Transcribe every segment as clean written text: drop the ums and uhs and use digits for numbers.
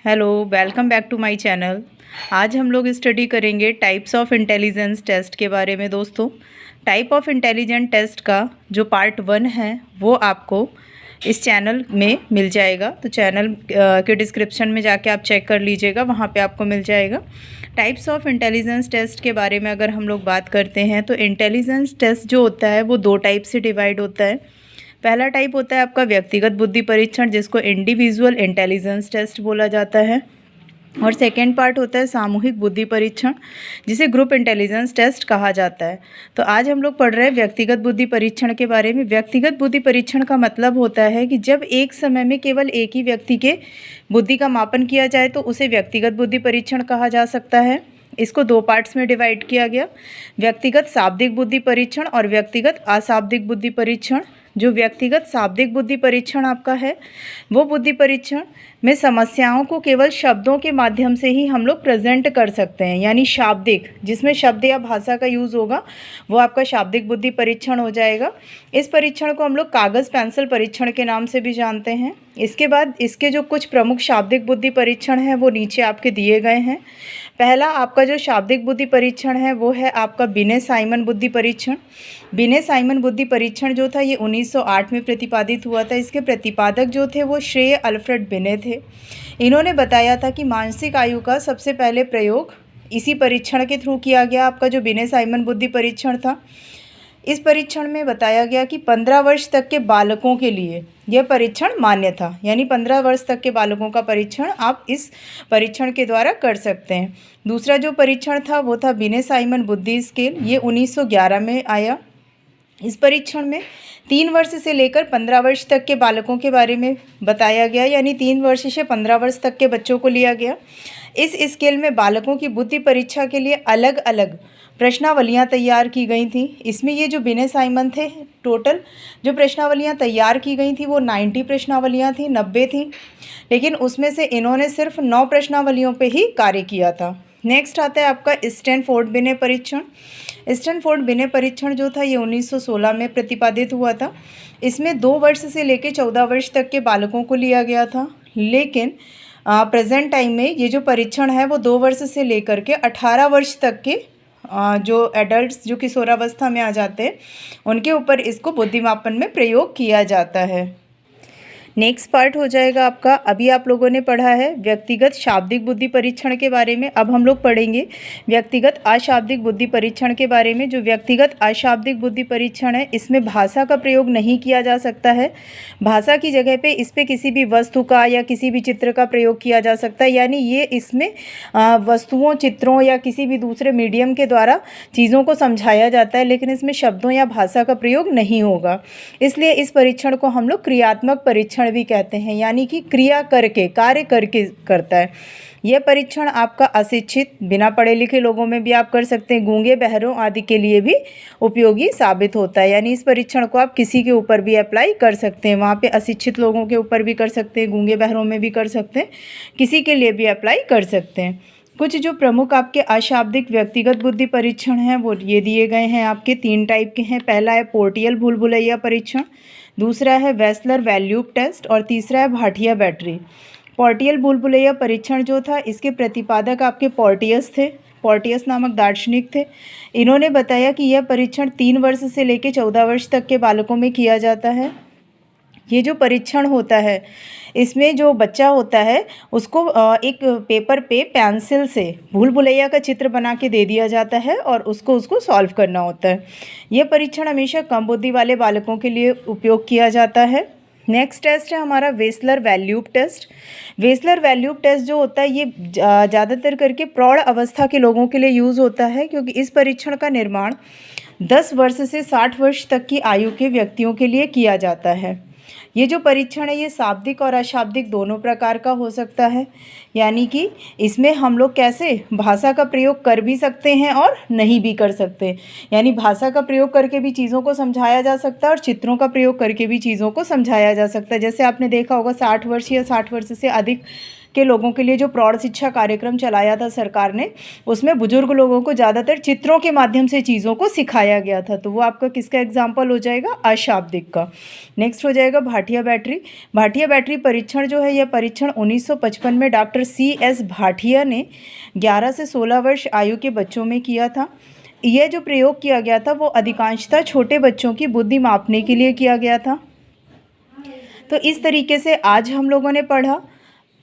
Hello, welcome back to my channel. आज हम लोग स्टडी करेंगे टाइप्स ऑफ इंटेलिजेंस टेस्ट के बारे में। दोस्तों, टाइप ऑफ इंटेलिजेंस टेस्ट का जो पार्ट 1 है वो आपको इस चैनल में मिल जाएगा। तो चैनल के डिस्क्रिप्शन में जाके आप चेक कर लीजिएगा, वहाँ पे आपको मिल जाएगा। टाइप्स ऑफ इंटेलिजेंस टेस्ट के बारे में अगर हम लोग बात करते हैं तो इंटेलिजेंस टेस्ट जो होता है वो 2 टाइप से डिवाइड होता है। पहला टाइप होता है आपका व्यक्तिगत बुद्धि परीक्षण, जिसको इंडिविजुअल इंटेलिजेंस टेस्ट बोला जाता है। और सेकेंड पार्ट होता है सामूहिक बुद्धि परीक्षण, जिसे ग्रुप इंटेलिजेंस टेस्ट कहा जाता है। तो आज हम लोग पढ़ रहे हैं व्यक्तिगत बुद्धि परीक्षण के बारे में। व्यक्तिगत बुद्धि परीक्षण का मतलब होता है कि जब एक समय में केवल एक ही व्यक्ति के बुद्धि का मापन किया जाए तो उसे व्यक्तिगत बुद्धि परीक्षण कहा जा सकता है। इसको 2 पार्ट्स में डिवाइड किया गया, व्यक्तिगत शाब्दिक बुद्धि परीक्षण और व्यक्तिगत अशाब्दिक बुद्धि परीक्षण। जो व्यक्तिगत शाब्दिक बुद्धि परीक्षण आपका है वो बुद्धि परीक्षण में समस्याओं को केवल शब्दों के माध्यम से ही हम लोग प्रेजेंट कर सकते हैं, यानी शाब्दिक, जिसमें शब्द या भाषा का यूज़ होगा वो आपका शाब्दिक बुद्धि परीक्षण हो जाएगा। इस परीक्षण को हम लोग कागज़ पेंसिल परीक्षण के नाम से भी जानते हैं। इसके बाद इसके जो कुछ प्रमुख शाब्दिक बुद्धि परीक्षण हैं वो नीचे आपके दिए गए हैं। पहला आपका जो शाब्दिक बुद्धि परीक्षण है वो है आपका बिने साइमन बुद्धि परीक्षण। बिने साइमन बुद्धि परीक्षण जो था ये 1908 में प्रतिपादित हुआ था। इसके प्रतिपादक जो थे वो श्रेय अल्फ्रेड बिने थे। इन्होंने बताया था कि मानसिक आयु का सबसे पहले प्रयोग इसी परीक्षण के थ्रू किया गया। आपका जो बिने साइमन बुद्धि परीक्षण था, इस परीक्षण में बताया गया कि 15 वर्ष तक के बालकों के लिए यह परीक्षण मान्य था, यानी 15 वर्ष तक के बालकों का परीक्षण आप इस परीक्षण के द्वारा कर सकते हैं। दूसरा जो परीक्षण था वो था बिने साइमन बुद्धि स्केल, ये 1911 में आया। इस परीक्षण में 3 वर्ष से लेकर 15 वर्ष तक के बालकों के बारे में बताया गया, यानी 3 वर्ष से 15 वर्ष तक के बच्चों को लिया गया। इस स्केल में बालकों की बुद्धि परीक्षा के लिए अलग अलग प्रश्नावलियां तैयार की गई थी। इसमें ये जो बिने साइमन थे, टोटल जो प्रश्नावलियां तैयार की गई थी वो 90 प्रश्नावलियां थी, 90 थी, लेकिन उसमें से इन्होंने सिर्फ 9 प्रश्नावलियों पे ही कार्य किया था। नेक्स्ट आता है आपका स्टैनफोर्ड बिने परीक्षण। स्टैनफोर्ड बिने परीक्षण जो था ये 1916 में प्रतिपादित हुआ था। इसमें 2 वर्ष से लेकर 14 वर्ष तक के बालकों को लिया गया था, लेकिन प्रेजेंट टाइम में ये जो परीक्षण है वो 2 वर्ष से लेकर के 18 वर्ष तक के जो एडल्ट्स जो किशोरावस्था में आ जाते हैं उनके ऊपर इसको बुद्धिमापन में प्रयोग किया जाता है। नेक्स्ट पार्ट हो जाएगा आपका, अभी आप लोगों ने पढ़ा है व्यक्तिगत शाब्दिक बुद्धि परीक्षण के बारे में। अब हम लोग पढ़ेंगे व्यक्तिगत अशाब्दिक बुद्धि परीक्षण के बारे में। जो व्यक्तिगत अशाब्दिक बुद्धि परीक्षण है इसमें भाषा का प्रयोग नहीं किया जा सकता है। भाषा की जगह पे इस पर किसी भी वस्तु का या किसी भी चित्र का प्रयोग किया जा सकता है, यानी ये इसमें वस्तुओं, चित्रों या किसी भी दूसरे मीडियम के द्वारा चीज़ों को समझाया जाता है, लेकिन इसमें शब्दों या भाषा का प्रयोग नहीं होगा। इसलिए इस परीक्षण को हम लोग क्रियात्मक परीक्षण भी कहते हैं, यानी कि क्रिया करके, कार्य करके करता है। यह परीक्षण आपका अशिक्षित, बिना पढ़े लिखे लोगों में भी आप कर सकते हैं, गूंगे, बहरों आदि के लिए भी उपयोगी साबित होता है। यानी इस परीक्षण को आप किसी के ऊपर भी अप्लाई कर सकते हैं, वहाँ पे अशिक्षित लोगों के ऊपर भी कर सकते हैं, गूंगे बहरों में भी कर सकते हैं, किसी के लिए भी अप्लाई कर सकते हैं। कुछ जो प्रमुख आपके अशाब्दिक व्यक्तिगत बुद्धि परीक्षण हैं वो ये दिए गए हैं, आपके 3 टाइप के हैं। पहला है पोर्टियल भूल भुलैया परीक्षण, दूसरा है वेस्लर वैल्यूब टेस्ट और तीसरा है भाटिया बैटरी। पोर्टियल भूल भुलैया परीक्षण जो था इसके प्रतिपादक आपके पोर्टियस थे। पोर्टियस नामक दार्शनिक थे। इन्होंने बताया कि यह परीक्षण 3 वर्ष से लेकर 14 वर्ष तक के बालकों में किया जाता है। ये जो परीक्षण होता है इसमें जो बच्चा होता है उसको एक पेपर पे पेंसिल से भूल भुलैया का चित्र बना के दे दिया जाता है और उसको सॉल्व करना होता है। यह परीक्षण हमेशा कम बुद्धि वाले बालकों के लिए उपयोग किया जाता है। नेक्स्ट टेस्ट है हमारा वेस्लर वैल्यूब टेस्ट। वेस्लर वैल्यूब टेस्ट जो होता है ये ज़्यादातर करके प्रौढ़ अवस्था के लोगों के लिए यूज़ होता है, क्योंकि इस परीक्षण का निर्माण 10 वर्ष से 60 वर्ष तक की आयु के व्यक्तियों के लिए किया जाता है। ये जो परीक्षण है ये शाब्दिक और अशाब्दिक दोनों प्रकार का हो सकता है, यानी कि इसमें हम लोग कैसे भाषा का प्रयोग कर भी सकते हैं और नहीं भी कर सकते। यानी भाषा का प्रयोग करके भी चीज़ों को समझाया जा सकता है और चित्रों का प्रयोग करके भी चीज़ों को समझाया जा सकता है। जैसे आपने देखा होगा 60 वर्ष या 60 वर्ष से अधिक के लोगों के लिए जो प्रौढ़ शिक्षा कार्यक्रम चलाया था सरकार ने, उसमें बुजुर्ग लोगों को ज़्यादातर चित्रों के माध्यम से चीज़ों को सिखाया गया था। तो वो आपका किसका एग्जाम्पल हो जाएगा? अशाब्दिक का। नेक्स्ट हो जाएगा भाटिया बैटरी। भाटिया बैटरी परीक्षण जो है, यह परीक्षण 1955 में डॉक्टर CS भाटिया ने 11 से 16 वर्ष आयु के बच्चों में किया था। यह जो प्रयोग किया गया था वो अधिकांशतः छोटे बच्चों की बुद्धि मापने के लिए किया गया था। तो इस तरीके से आज हम लोगों ने पढ़ा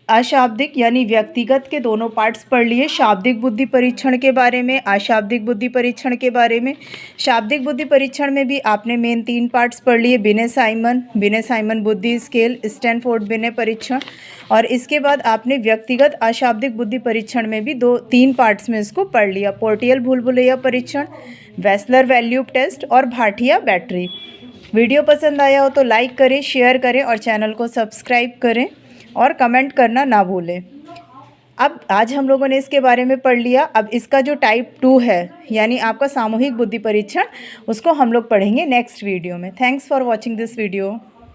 अशाब्दिक यानी व्यक्तिगत के दोनों पार्ट्स पढ़ लिए, शाब्दिक बुद्धि परीक्षण के बारे में, अशाब्दिक बुद्धि परीक्षण के बारे में। शाब्दिक बुद्धि परीक्षण में भी आपने मेन 3 पार्ट्स पढ़ लिए, बिने साइमन बुद्धि स्केल, स्टैनफोर्ड बिने परीक्षण, और इसके बाद आपने व्यक्तिगत अशाब्दिक बुद्धि परीक्षण में भी 2-3 पार्ट्स में इसको पढ़ लिया, पोर्टियल भूल भुलैया परीक्षण, वेस्लर वैल्यू टेस्ट और भाटिया बैटरी। वीडियो पसंद आया हो तो लाइक करें, शेयर करें और चैनल को सब्सक्राइब करें और कमेंट करना ना भूलें। अब आज हम लोगों ने इसके बारे में पढ़ लिया। अब इसका जो टाइप 2 है यानी आपका सामूहिक बुद्धि परीक्षण, उसको हम लोग पढ़ेंगे नेक्स्ट वीडियो में। Thanks for watching this video.